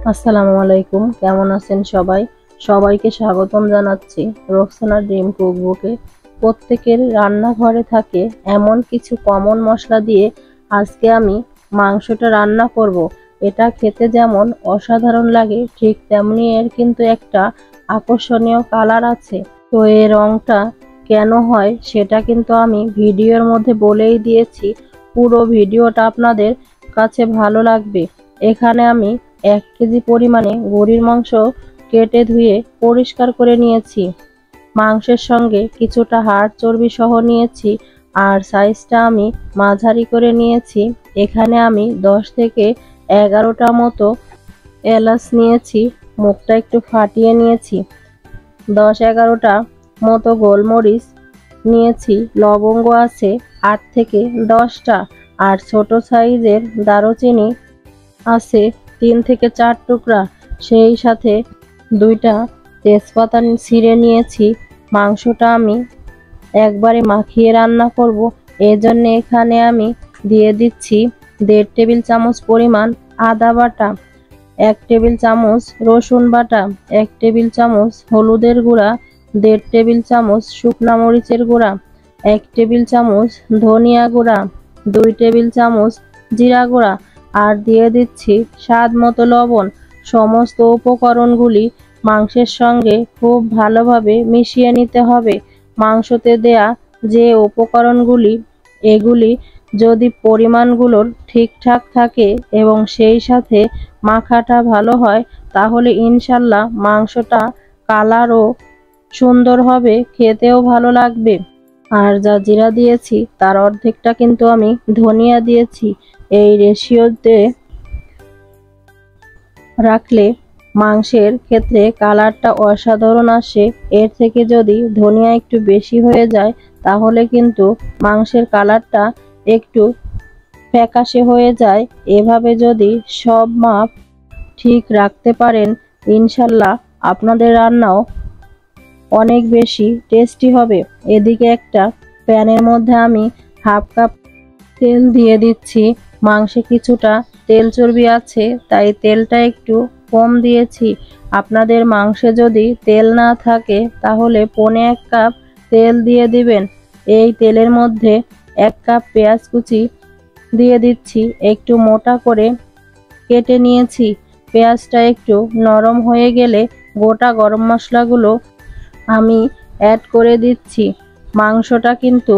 আসসালামু আলাইকুম, কেমন আছেন সবাই? সবাইকে স্বাগতম জানাচ্ছি রোকসানা ড্রিম কুকবুকে। প্রত্যেকের রান্নাঘরে থাকে এমন কিছু কমন মশলা দিয়ে আজকে আমি মাংসটা রান্না করব। এটা খেতে যেমন অসাধারণ লাগে, ঠিক তেমনি এর কিন্তু একটা আকর্ষণীয় কালার আছে। তো এর রংটা কেন হয় সেটা কিন্তু আমি ভিডিওর মধ্যে বলেই দিয়েছি। পুরো ভিডিওটা আপনাদের কাছে ভালো লাগবে। এখানে আমি 1 কেজি পরিমাণে গরুর মাংস কেটে ধুয়ে পরিষ্কার করে নিয়েছি। মাংসের সঙ্গে কিছুটা হাড় চর্বি সহ নিয়েছি, আর সাইজটা আমি মাঝারি করে নিয়েছি। এখানে আমি 10 থেকে 11টা মতো এলাচ নিয়েছি, মুখটা একটু ফাটিয়ে নিয়েছি। 10-11টা মতো গোলমরিচ নিয়েছি, লবঙ্গ আছে 8 থেকে 10টা, আর ছোট সাইজের দারুচিনি আছে 3 থেকে 4 টুকরা। সেই সাথে 2টা তেজপাতা ছিঁড়ে নিয়েছি। মাংসটা আমি একবারে মাখিয়ে রান্না করব, এজন্য এখানে আমি দিয়ে দিচ্ছি 1.5 টেবিল চামচ পরিমাণ আদা বাটা, 1 টেবিল চামচ রসুন বাটা, 1 টেবিল চামচ হলুদের গুঁড়া, 1.5 টেবিল চামচ শুকনা মরিচের গুঁড়া, 1 টেবিল চামচ ধনিয়া গুঁড়া, 2 টেবিল চামচ জিরা গুঁড়া, আর দিয়ে দিচ্ছি স্বাদ মতো লবণ। সমস্ত উপকরণগুলি মাংসের সঙ্গে খুব ভালোভাবে মিশিয়ে নিতে হবে। মাংসতে দেয়া যে উপকরণগুলি, এগুলি যদি পরিমাণগুলোর ঠিকঠাক থাকে এবং সেই সাথে মাখাটা ভালো হয়, তাহলে ইনশাল্লাহ মাংসটা কালারও সুন্দর হবে, খেতেও ভালো লাগবে। আর যা জিরা দিয়েছি তার অর্ধেকটা কিন্তু আমি ধনিয়া দিয়েছি। এই রেশিওতে রাখলে মাংসের ক্ষেত্রে কালারটা অসাধারণ আসে। এর থেকে যদি ধনিয়া একটু বেশি হয়ে যায় তাহলে কিন্তু মাংসের কালারটা একটু ফ্যাকাশে হয়ে যায়। এভাবে যদি সব মাপ ঠিক রাখতে পারেন, ইনশাল্লাহ আপনাদের রান্নাও অনেক বেশি টেস্টি হবে। এদিকে একটা প্যানের মধ্যে আমি হাফ কাপ তেল দিয়ে দিচ্ছি। মাংসে কিছুটা তেল চর্বি আছে, তাই তেলটা একটু কম দিয়েছি। আপনাদের মাংসে যদি তেল না থাকে তাহলে 1.25 কাপ তেল দিয়ে দিবেন। এই তেলের মধ্যে 1 কাপ পেঁয়াজ কুচি দিয়ে দিচ্ছি, একটু মোটা করে কেটে নিয়েছি। পেঁয়াজটা একটু নরম হয়ে গেলে গোটা গরম মশলাগুলো আমি অ্যাড করে দিচ্ছি। মাংসটা কিন্তু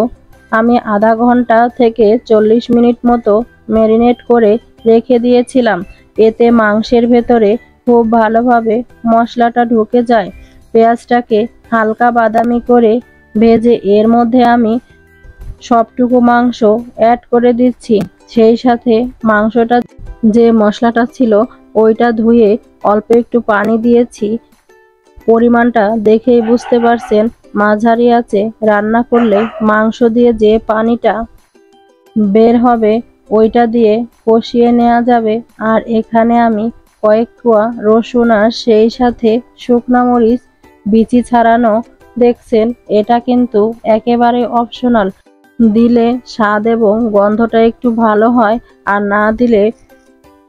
আমি আধা ঘন্টা থেকে 40 মিনিট মতো ম্যারিনেট করে রেখে দিয়েছিলাম। এতে মাংসের ভেতরে খুব ভালোভাবে মশলাটা ঢুকে যায়। পেঁয়াজটাকে হালকা বাদামি করে ভেজে এর মধ্যে আমি সবটুকু মাংস অ্যাড করে দিচ্ছি। সেই সাথে মাংসটা যে মশলাটা ছিল ওইটা ধুয়ে অল্প একটু পানি দিয়েছি। পরিমাণটা দেখেই বুঝতে পারছেন, মাঝারি আঁচে রান্না করলে মাংস দিয়ে যে পানিটা বের হবে ওইটা দিয়ে কষিয়ে নেওয়া যাবে। আর এখানে আমি কয়েক কোয়া রসুন আর সেই সাথে শুকনা মরিচ বিচি ছাড়ানো দেখছেন, এটা কিন্তু একেবারে অপশনাল। দিলে স্বাদ এবং গন্ধটা একটু ভালো হয়, আর না দিলে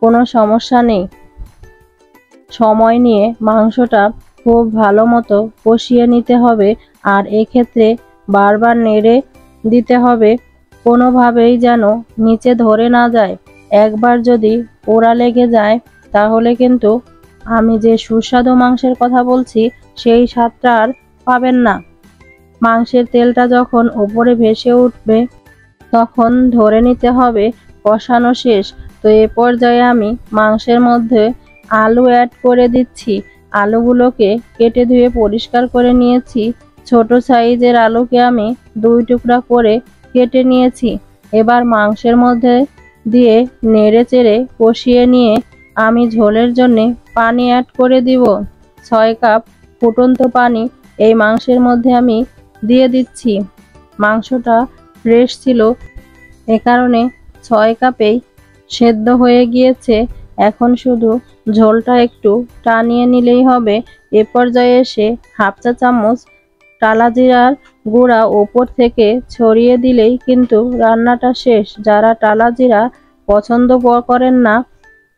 কোনো সমস্যা নেই। সময় নিয়ে মাংসটা খুব ভালো মতো কষিয়ে নিতে হবে, আর এক্ষেত্রে বারবার নেড়ে দিতে হবে, কোনোভাবেই যেন নিচে ধরে না যায়। একবার যদি পোড়া লেগে যায় তাহলে কিন্তু আমি যে সুস্বাদু মাংসের কথা বলছি সেই স্বাদটা আর পাবেন না। মাংসের তেলটা যখন উপরে ভেসে উঠবে তখন ধরে নিতে হবে কষানো শেষ। তো এ পর্যায়ে আমি মাংসের মধ্যে আলু অ্যাড করে দিচ্ছি। আলুগুলোকে কেটে ধুয়ে পরিষ্কার করে নিয়েছি। ছোট সাইজের আলুকে আমি 2 টুকরা করে কেটে নিয়েছি। এবার মাংসের মধ্যে দিয়ে নেড়ে চেড়ে কষিয়ে নিয়ে আমি ঝোলের জন্য পানি অ্যাড করে দিব। 6 কাপ ফুটন্ত পানি এই মাংসের মধ্যে আমি দিয়ে দিচ্ছি। মাংসটা ফ্রেশ ছিল, এ কারণে 6 কাপেই সেদ্ধ হয়ে গিয়েছে। এখন শুধু ঝোলটা একটু টানিয়ে নিলেই হবে। এ পর্যায়ে এসে হাফ চা চামচ টালা জিরার গুঁড়া ওপর থেকে ছড়িয়ে দিলেই কিন্তু রান্নাটা শেষ। যারা টালা জিরা পছন্দ করেন না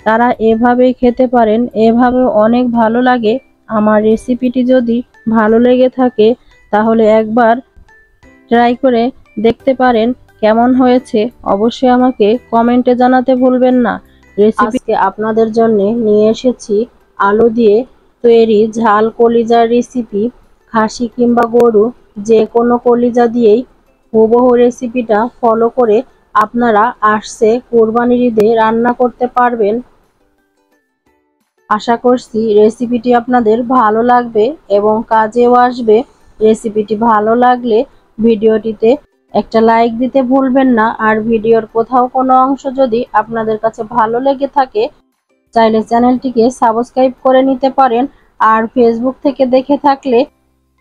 তারা এভাবেই খেতে পারেন, এভাবেও অনেক ভালো লাগে। আমার রেসিপিটি যদি ভালো লেগে থাকে তাহলে একবার ট্রাই করে দেখতে পারেন। কেমন হয়েছে অবশ্যই আমাকে কমেন্টে জানাতে ভুলবেন না। রেসিপি আপনাদের জন্য নিয়ে এসেছি আলু দিয়ে তৈরি ঝাল কলিজার রেসিপি। খাসি কিংবা গরু যে কোনো কলিজা দিয়েই হুবহু রেসিপিটা ফলো করে আপনারা আসছে কোরবানির ঈদে রান্না করতে পারবেন। আশা করছি রেসিপিটি আপনাদের ভালো লাগবে এবং কাজেও আসবে। রেসিপিটি ভালো লাগলে ভিডিওটিতে একটা লাইক দিতে ভুলবেন না। আর ভিডিওর কোথাও কোনো অংশ যদি আপনাদের কাছে ভালো লেগে থাকে চাইলে চ্যানেলটিকে সাবস্ক্রাইব করে নিতে পারেন। আর ফেসবুক থেকে দেখে থাকলে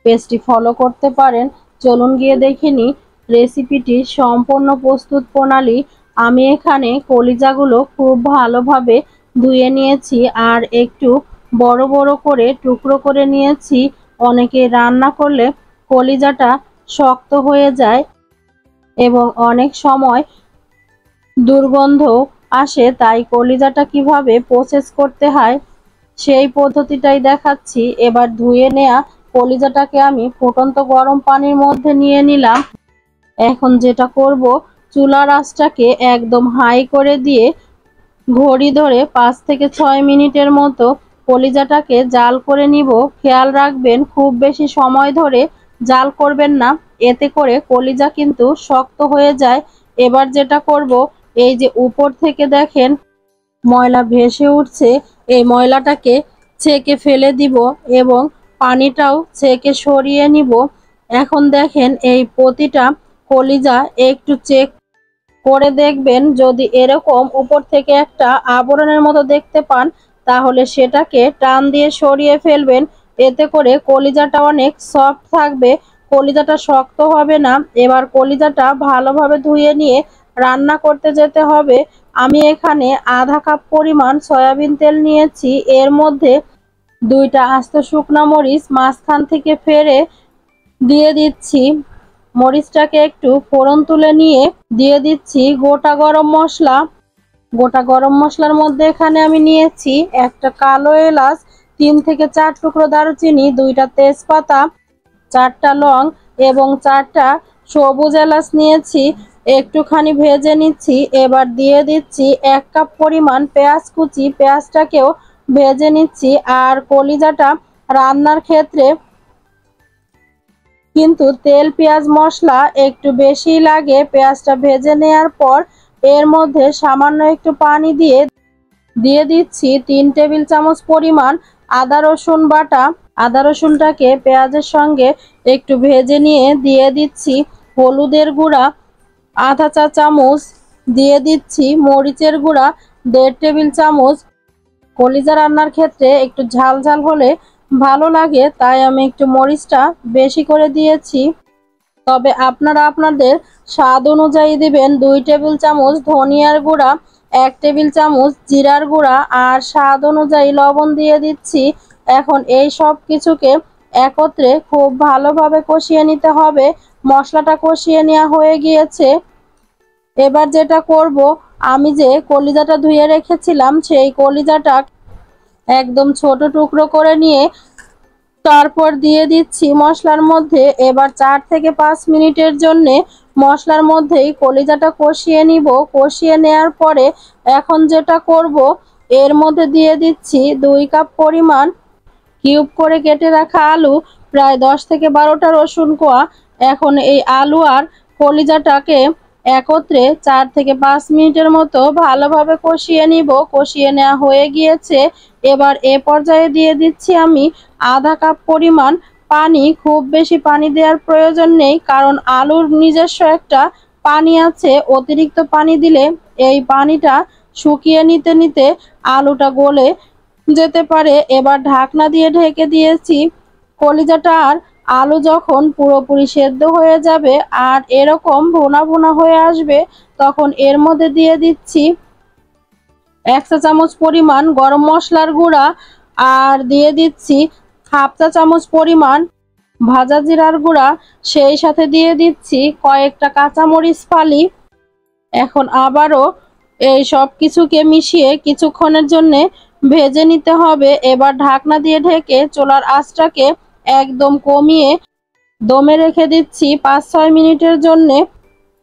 পেজটি ফলো করতে পারেন। চলুন গিয়ে দেখে নিই রেসিপিটির সম্পূর্ণ প্রস্তুত প্রণালী। আমি এখানে কলিজাগুলো খুব ভালোভাবে ধুয়ে নিয়েছি আর একটু বড় বড় করে টুকরো করে নিয়েছি। অনেকে রান্না করলে কলিজাটা শক্ত হয়ে যায় এবং অনেক সময় দুর্গন্ধ আসে, তাই কলিজাটা কিভাবে প্রসেস করতে হয় সেই পদ্ধতিটাই দেখাচ্ছি। এবার ধুয়ে নেওয়া কলিজাটাকে আমি ফুটন্ত গরম পানির মধ্যে নিয়ে নিলাম। এখন যেটা করব, চুলার আঁচটাকে একদম হাই করে দিয়ে ঘড়ি ধরে 5 থেকে 6 মিনিটের মতো কলিজাটাকে জাল করে নিব। খেয়াল রাখবেন খুব বেশি সময় ধরে জাল করবেন না, এতে করে কলিজা কিন্তু শক্ত হয়ে যায়। এবার যেটা করব, এই যে উপর থেকে দেখেন ময়লা ভেসে উঠছে, এই ময়লাটাকে ছেঁকে ফেলে দিব এবং পানিটাও ছেঁকে সরিয়ে নিব। এখন দেখেন এই প্রতিটা কলিজা একটু চেক করে দেখবেন, যদি এরকম উপর থেকে একটা আবরণের মতো দেখতে পান তাহলে সেটাকে টান দিয়ে সরিয়ে ফেলবেন। এতে করে কলিজাটা অনেক সফট থাকবে, কলিজাটা শক্ত হবে না। এবার কলিজাটা ভালোভাবে ধুয়ে নিয়ে রান্না করতে যেতে হবে। আমি এখানে আধা কাপ পরিমাণ সয়াবিন তেল নিয়েছি। এর মধ্যে 2টা আস্ত শুকনা মরিচ মাঝখান থেকে ফেড়ে দিয়ে দিচ্ছি। মরিচটাকে একটু ফোড়ন তুলে নিয়ে দিয়ে দিচ্ছি গোটা গরম মশলা। গোটা গরম মশলার মধ্যে এখানে আমি নিয়েছি একটা কালো এলাচ, 3 থেকে 4 টুকরো দারুচিনি, 2টা তেজপাতা, 4টা লং এবং 4টা সবুজ এলাচ নিয়েছি। একটুখানি ভেজে নিচ্ছি। এবার দিয়ে দিচ্ছি 1 কাপ পরিমাণ পেঁয়াজ কুচি, পেঁয়াজটাকেও ভেজে নিচ্ছি। আর কলিজাটা রান্নার ক্ষেত্রে কিন্তু তেল পেঁয়াজ মশলা একটু বেশি লাগে। পেঁয়াজটা ভেজে নেওয়ার পর এর মধ্যে সামান্য একটু পানি দিয়ে দিচ্ছি 3 টেবিল চামচ পরিমাণ আদা রসুন বাটা। আদা রসুনটাকে পেঁয়াজের সঙ্গে একটু ভেজে নিয়ে দিয়ে দিচ্ছি হলুদের গুঁড়া আধা চা চামচ, দিয়ে দিচ্ছি মরিচের গুঁড়া 1.5 টেবিল চামচ। কলিজা রান্নার ক্ষেত্রে একটু ঝাল ঝাল হলে ভালো লাগে, তাই আমি একটু মরিচটা বেশি করে দিয়েছি। তবে আপনারা আপনাদের স্বাদ অনুযায়ী দিবেন। 2 টেবিল চামচ ধনিয়ার গুঁড়া, 1 টেবিল চামচ জিরার গুঁড়া আর স্বাদ অনুযায়ী লবণ দিয়ে দিচ্ছি। এখন এই সব কিছুকে একত্রে খুব ভালোভাবে কষিয়ে নিতে হবে। মশলাটা কষিয়ে নেওয়া হয়ে গিয়েছে। এবার যেটা করব, আমি যে কলিজাটা ধুয়ে রেখেছিলাম সেই কলিজাটা একদম ছোট টুকরো করে নিয়ে তারপর দিয়ে দিচ্ছি মশলার মধ্যে। এবার 4 থেকে 5 মিনিটের জন্য মশলার মধ্যেই কলিজাটা কষিয়ে নিব। কষিয়ে নেওয়ার পরে এখন যেটা করব, এর মধ্যে দিয়ে দিচ্ছি 2 কাপ পরিমাণ কিউব করে কেটে রাখা আলু, প্রায় 10 থেকে 12টা রসুন কোয়া। এখন এই আলু আর কলিজাটাকে একত্রে 4 থেকে 5 মিনিটের মতো ভালোভাবে কষিয়ে নিব। কষিয়ে নেওয়া হয়ে গিয়েছে। এবার এ পর্যায়ে দিয়ে দিচ্ছি আমি আধা কাপ পরিমাণ পানি। খুব বেশি পানি দেওয়ার প্রয়োজন নেই, কারণ আলুর নিজস্ব একটা পানি আছে। অতিরিক্ত পানি দিলে এই পানিটা শুকিয়ে নিতে নিতে আলুটা গলে যেতে পারে। এবার ঢাকনা দিয়ে ঢেকে দিয়েছি। কলিজাটা আর আলু যখন পুরোপুরি সেদ্ধ হয়ে যাবে আর এরকম ভুনা ভুনা হয়ে আসবে, তখন এর মধ্যে দিয়ে দিচ্ছি 1 চা চামচ পরিমাণ গরম মশলার গুঁড়া আর দিয়ে দিচ্ছি হাফ চা চামচ পরিমাণ ভাজা জিরার গুঁড়া। সেই সাথে দিয়ে দিচ্ছি কয়েকটা কাঁচামরিচ ফালি। এখন আবারও এই সব কিছুকে মিশিয়ে কিছুক্ষণের জন্য ভেজে নিতে হবে। এবার ঢাকনা দিয়ে ঢেকে চুলার আঁচটাকে একদম কমিয়ে দমে রেখে দিচ্ছি 5-6 মিনিটের জন্য।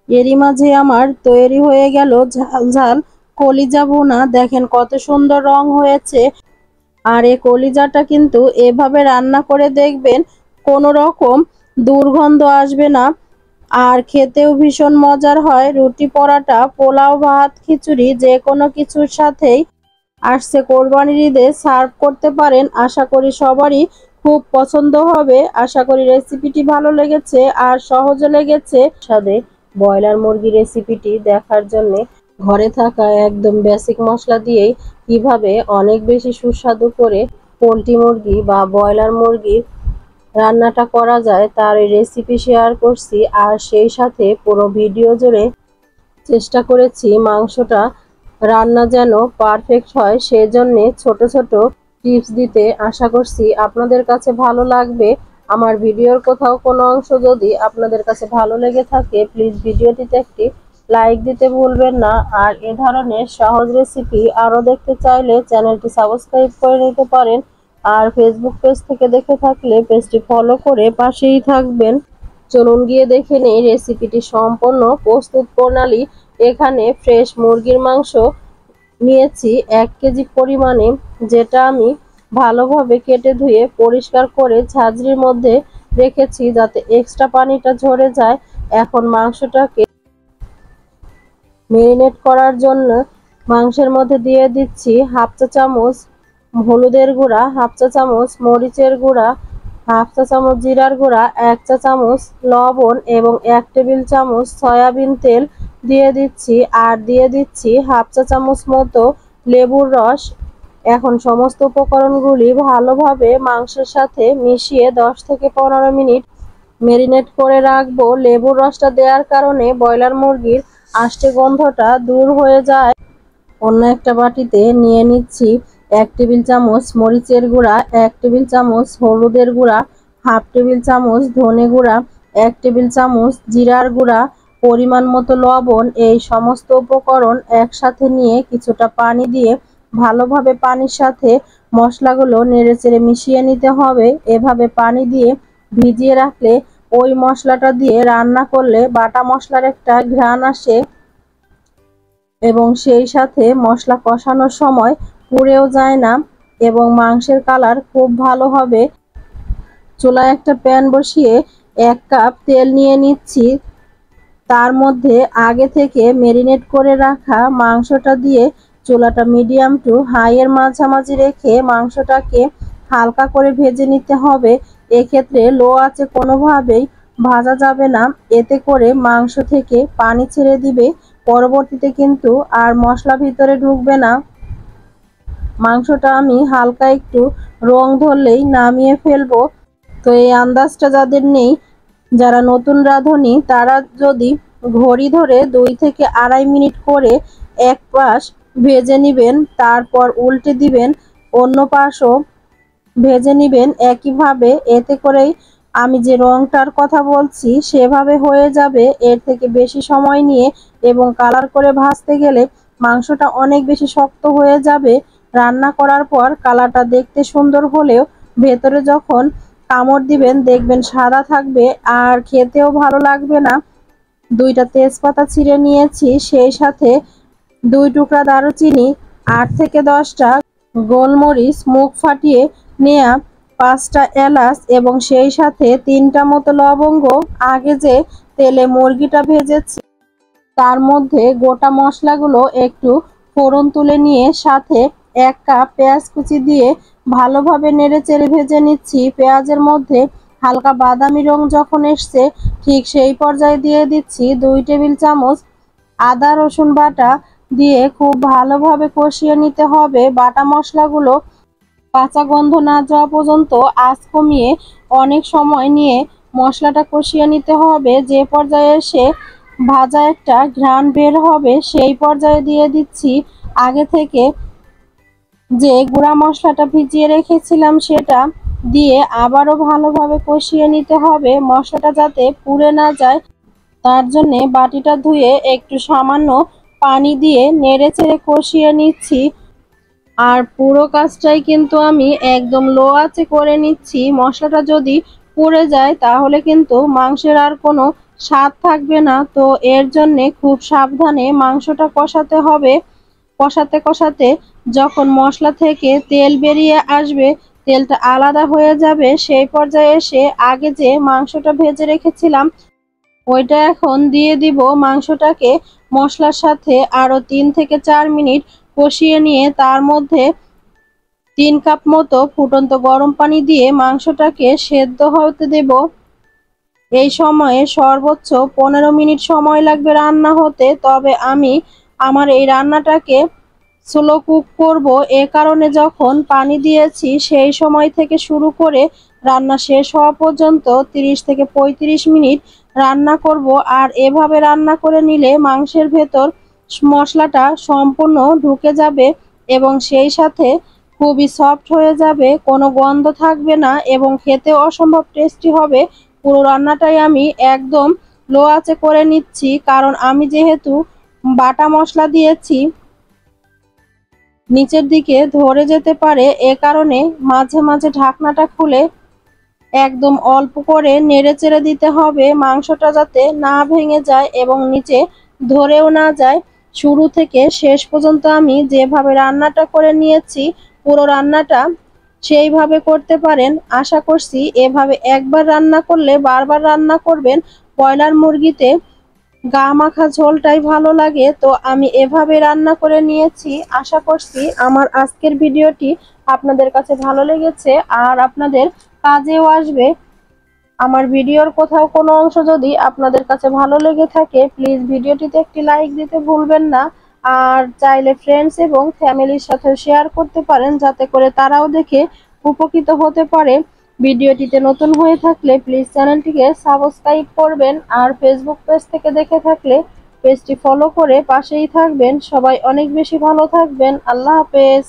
এরই মাঝে আমার তৈরি হয়ে গেল ঝাল ঝাল কলিজা ভুনা। দেখেন কত সুন্দর রং হয়েছে। আর এই কলিজাটা কিন্তু এভাবে রান্না করে দেখবেন, কোনো রকম দুর্গন্ধ আসবে না, আর খেতেও ভীষণ মজার হয়। রুটি, পরাটা, পোলাও, ভাত, খিচুড়ি যে কোনো কিছুর সাথেই আসছে কোরবানির ঈদে সার্ভ করতে পারেন। আশা করি সবারই খুব পছন্দ হবে। আশা করি রেসিপিটি ভালো লেগেছে আর সহজে লেগেছে। সাথে ব্রয়লার মুরগি রেসিপিটি দেখার জন্য ঘরে থাকা একদম বেসিক মশলা দিয়েই কিভাবে অনেক বেশি সুস্বাদু করে পোলট্রি মুরগি বা ব্রয়লার মুরগির রান্নাটা করা যায় তার এই রেসিপি শেয়ার করছি। আর সেই সাথে পুরো ভিডিও জুড়ে চেষ্টা করেছি মাংসটা রান্না যেন পারফেক্ট হয়, সেজন্য ছোট ছোট টিপস দিতে। আশা করছি আপনাদের কাছে ভালো লাগবে। আমার ভিডিওর কোথাও কোনো অংশ যদি আপনাদের কাছে ভালো লেগে থাকে, প্লিজ ভিডিওটিতে একটি লাইক দিতে ভুলবেন না। আর এ ধরনের সহজ রেসিপি আরও দেখতে চাইলে চ্যানেলটি সাবস্ক্রাইব করে নিতে পারেন। আর ফেসবুক পেজ থেকে দেখে থাকলে পেজটি ফলো করে পাশেই থাকবেন। চলুন গিয়ে দেখে নেই রেসিপিটি সম্পূর্ণ প্রস্তুত প্রণালী। এখানে ফ্রেশ মুরগির মাংস নিয়েছি 1 কেজি পরিমাণে, যেটা আমি ভালোভাবে কেটে ধুয়ে পরিষ্কার করে ঝাঁঝরির মধ্যে রেখেছি যাতে এক্সট্রা পানিটা ঝরে যায়। এখন মাংসটাকে মেরিনেট করার জন্য মাংসের মধ্যে দিয়ে দিচ্ছি 1/2 চা চামচ হলুদের গুঁড়া, 1/2 চা চামচ মরিচের গুঁড়া, 1/2 চা চামচ জিরার গুঁড়া, 1 চা চামচ লবণ এবং 1 টেবিল চামচ সয়াবিন তেল দিয়ে দিচ্ছি। আর দিয়ে দিচ্ছি 1/2 চা চামচ মতো লেবুর রস। এখন সমস্ত উপকরণগুলি ভালোভাবে মাংসের সাথে মিশিয়ে 10 থেকে 15 মিনিট মেরিনেট করে রাখবো। লেবুর রসটা দেওয়ার কারণে ব্রয়লার মুরগির আষ্টে গন্ধটা দূর হয়ে যায়। অন্য একটা বাটিতে নিয়ে নিচ্ছি 1 টেবিল চামচ মরিচের গুঁড়া, 1 টেবিল চামচ হলুদের গুঁড়া, 1/2 টেবিল চামচ ধনে গুঁড়া, 1 টেবিল চামচ জিরার গুঁড়া, পরিমাণ মতো লবণ। এই সমস্ত উপকরণ একসাথে নিয়ে কিছুটা পানি দিয়ে ভালোভাবে পানির সাথে মশলাগুলো নেড়েচেড়ে মিশিয়ে নিতে হবে। এভাবে পানি দিয়ে ভিজিয়ে রাখলে ওই মশলাটা দিয়ে রান্না করলে বাটা মশলার একটা ঘ্রাণ আসে এবং সেই সাথে মশলা কষানোর সময় পুড়েও যায় না এবং মাংসের কালার খুব ভালো হবে। চুলায় একটা প্যান বসিয়ে 1 কাপ তেল নিয়ে নিচ্ছি। তার মধ্যে আগে থেকে মেরিনেট করে রাখা মাংসটা দিয়ে চুলাটা মিডিয়াম টু হাই এর মাঝামাঝি রেখে মাংসটাকে হালকা করে ভেজে নিতে হবে। এক্ষেত্রে লো আঁচে কোনোভাবেই ভাজা যাবে না, এতে করে মাংস থেকে পানি ছেড়ে দিবে। পরবর্তীতে কিন্তু আর মশলা ভিতরে ঢুকবে না। মাংসটা আমি হালকা একটু রং ধরলেই নামিয়ে ফেলবো। তো এই আন্দাজটা যাদের নেই, যারা নতুন রাঁধুনি, তারা যদি ঘড়ি ধরে 2 থেকে 2.5 মিনিট করে এক পাশ ভেজে নিবেন, তারপর উল্টে দিবেন, অন্য পাশও ভেজে নিবেন একইভাবে। এতে করেই আমি যে রংটার কথা বলছি সেভাবে হয়ে যাবে। এর থেকে বেশি সময় নিয়ে এবং কালার করে ভাজতে গেলে মাংসটা অনেক বেশি শক্ত হয়ে যাবে। রান্না করার পর কালারটা দেখতে সুন্দর হলেও ভেতরে যখন কামড় দিবেন দেখবেন সাদা থাকবে আর খেতেও ভালো লাগবে না। 2টা তেজপাতা ছিঁড়ে নিয়েছি, সেই সাথে 2 টুকরা দারুচিনি, 8 থেকে 10টা গোলমরিচ, মুখ ফাটিয়ে নেয়া 5টা এলাচ এবং সেই সাথে 3টা মতো লবঙ্গ। আগে যে তেলে মুরগিটা ভেজেছি তার মধ্যে গোটা মশলাগুলো একটু ফোড়ন তুলে নিয়ে সাথে 1 কাপ পেঁয়াজ কুচি দিয়ে ভালোভাবে নেড়েচেড়ে ভেজে নিচ্ছি। পেঁয়াজের মধ্যে হালকা বাদামি রং যখন এসছে ঠিক সেই পর্যায়ে দিয়ে দিচ্ছি 2 টেবিল চামচ আদা রসুন বাটা দিয়ে খুব ভালোভাবে কষিয়ে নিতে হবে। বাটা মশলাগুলো কাঁচা গন্ধ না যাওয়া পর্যন্ত আঁচ কমিয়ে অনেক সময় নিয়ে মশলাটা কষিয়ে নিতে হবে। যে পর্যায়ে এসে ভাজা একটা ঘ্রাণ বের হবে সেই পর্যায়ে দিয়ে দিচ্ছি আগে থেকে যে গুঁড়া মশলাটা ভিজিয়ে রেখেছিলাম সেটা দিয়ে আবারও ভালোভাবে কষিয়ে নিতে হবে। মশলাটা যাতে পুড়ে না যায় তার জন্যে বাটিটা ধুয়ে একটু সামান্য পানি দিয়ে নেড়েচেড়ে কষিয়ে নিচ্ছি। আর পুরো কাজটাই কিন্তু আমি একদম লো আঁচে করে নিচ্ছি। মশলাটা যদি পুড়ে যায় তাহলে কিন্তু মাংসের আর কোনো স্বাদ থাকবে না। তো এর জন্যে খুব সাবধানে মাংসটা কষাতে হবে। কষাতে কষাতে যখন মশলা থেকে তেল বেরিয়ে আসবে, তেলটা আলাদা হয়ে যাবে, সেই পর্যায়ে এসে আগে যে মাংসটা ভেজে রেখেছিলাম ওইটা এখন দিয়ে দিব। মাংসটাকে মশলার সাথে আরো 3 থেকে 4 মিনিট কষিয়ে নিয়ে তার মধ্যে 3 কাপ মতো ফুটন্ত গরম পানি দিয়ে মাংসটাকে সেদ্ধ হতে দেব। এই সময়ে সর্বোচ্চ 15 মিনিট সময় লাগবে রান্না হতে। তবে আমি আমার এই রান্নাটাকে স্লো কুক করব, এ কারণে যখন পানি দিয়েছি সেই সময় থেকে শুরু করে রান্না শেষ হওয়া পর্যন্ত 30 থেকে 35 মিনিট রান্না করব। আর এভাবে রান্না করে নিলে মাংসের ভেতর মশলাটা সম্পূর্ণ ঢুকে যাবে এবং সেই সাথে খুবই সফট হয়ে যাবে, কোনো গন্ধ থাকবে না এবং খেতেও অসম্ভব টেস্টি হবে। পুরো রান্নাটাই আমি একদম লো আঁচে করে নিচ্ছি, কারণ আমি যেহেতু বাটা মশলা দিয়েছি নিচের দিকে ধরে যেতে পারে, এ কারণে মাঝে মাঝে ঢাকনাটা খুলে একদম অল্প করে নেড়েচেড়ে দিতে হবে মাংসটা যাতে না ভেঙে যায় এবং নিচে ধরেও না যায়। শুরু থেকে শেষ পর্যন্ত আমি যেভাবে রান্নাটা করে নিয়েছি পুরো রান্নাটা সেইভাবে করতে পারেন। আশা করছি এভাবে একবার রান্না করলে বারবার রান্না করবেন। ব্রয়লার মুরগিতে গা মাখা ঝোলটাই ভালো লাগে, তো আমি এভাবে রান্না করে নিয়েছি। আশা করছি আমার আজকের ভিডিওটি আপনাদের কাছে ভালো লেগেছে আর আপনাদের কাজেও আসবে। আমার ভিডিওর কোথাও কোনো অংশ যদি আপনাদের কাছে ভালো লেগে থাকে প্লিজ ভিডিওটিতে একটি লাইক দিতে ভুলবেন না। আর চাইলে ফ্রেন্ডস এবং ফ্যামিলির সাথে শেয়ার করতে পারেন যাতে করে তারাও দেখে উপকৃত হতে পারে। ভিডিওটিতে নতুন হয়ে থাকলে প্লিজ চ্যানেলটিকে সাবস্ক্রাইব করবেন আর ফেসবুক পেজ থেকে দেখে থাকলে পেজটি ফলো করে পাশেই থাকবেন। সবাই অনেক বেশি ভালো থাকবেন। আল্লাহ হাফেজ।